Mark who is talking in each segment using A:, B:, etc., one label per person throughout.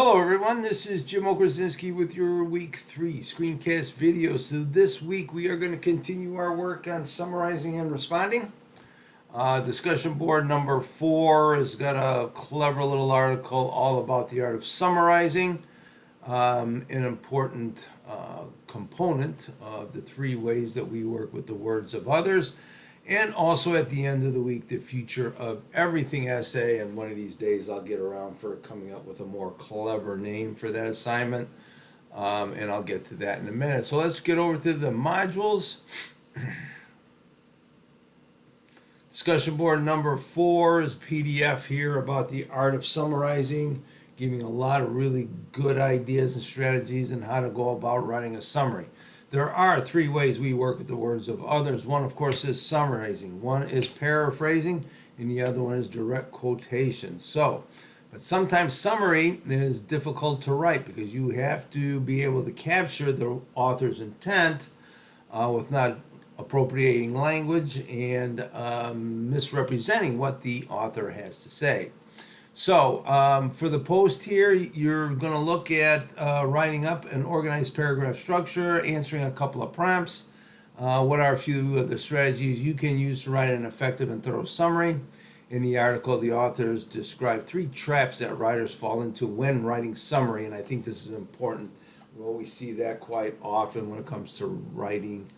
A: Hello everyone, this is Jim Okrasinski with your week 3 screencast video. So this week we are going to continue our work on summarizing and responding. Discussion board number 4 has got a clever little article all about the art of summarizing, an important component of the 3 ways that we work with the words of others. And also at the end of the week, the future of everything essay. And one of these days I'll get around for coming up with a more clever name for that assignment. And I'll get to that in a minute. So let's get over to the modules. Discussion board number 4 is PDF here about the art of summarizing, giving a lot of really good ideas and strategies on how to go about writing a summary. There are 3 ways we work with the words of others. One, of course, is summarizing. One is paraphrasing, and the other one is direct quotation. But sometimes summary is difficult to write because you have to be able to capture the author's intent with not appropriating language and misrepresenting what the author has to say. So for the post here, you're going to look at writing up an organized paragraph structure, answering a couple of prompts. What are a few of the strategies you can use to write an effective and thorough summary? In the article, the authors describe 3 traps that writers fall into when writing summary, and I think this is important. Well, we see that quite often when it comes to writing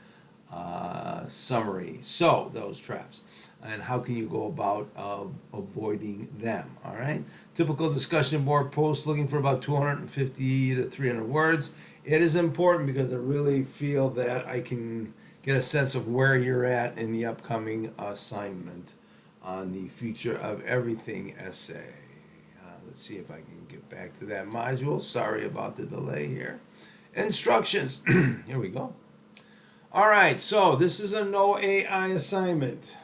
A: summary. So those traps. And how can you go about avoiding them? All right. Typical discussion board post looking for about 250 to 300 words. It is important because I really feel that I can get a sense of where you're at in the upcoming assignment on the future of everything essay. Let's see if I can get back to that module. Sorry about the delay here. Instructions. Here we go. All right. So this is a no AI assignment.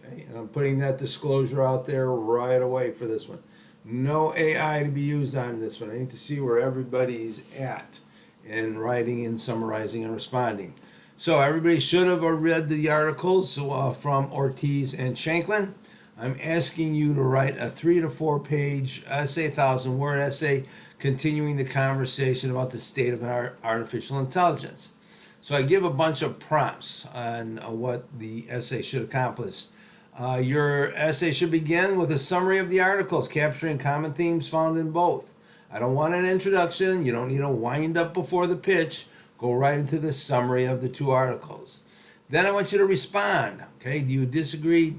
A: And I'm putting that disclosure out there right away for this one. No AI to be used on this one. I need to see where everybody's at in writing and summarizing and responding. So everybody should have read the articles from Ortiz and Shanklin. I'm asking you to write a 3 to 4 page essay, 1,000-word essay, continuing the conversation about the state of artificial intelligence. So I give a bunch of prompts on what the essay should accomplish. Your essay should begin with a summary of the articles, capturing common themes found in both. I don't want an introduction. You don't need a wind up before the pitch. Go right into the summary of the 2 articles. Then I want you to respond. Okay, do you disagree,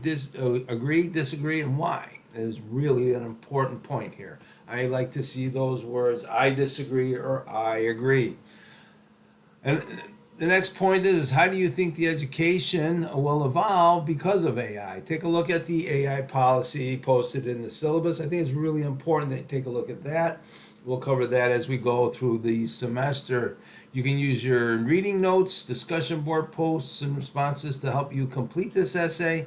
A: agree, disagree, and why? That is really an important point here. I like to see those words, I disagree or I agree. And the next point is how do you think the education will evolve because of AI? Take a look at the AI policy posted in the syllabus. I think it's really important that you take a look at that. We'll cover that as we go through the semester. You can use your reading notes, discussion board posts, and responses to help you complete this essay.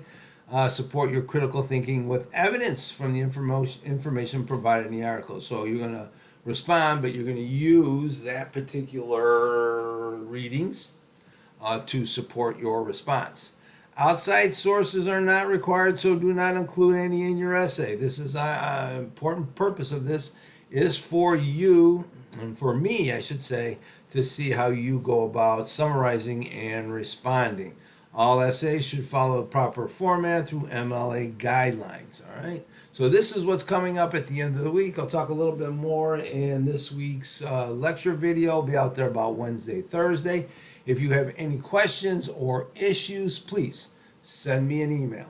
A: Support your critical thinking with evidence from the information provided in the article. So you're going to respond, but you're going to use that particular readings to support your response. Outside sources are not required, so do not include any in your essay. This is an important purpose of this is for you, and for me, I should say, to see how you go about summarizing and responding. All essays should follow a proper format through MLA guidelines, all right? So this is what's coming up at the end of the week. I'll talk a little bit more in this week's lecture video. I'll be out there about Wednesday, Thursday. If you have any questions or issues, please send me an email.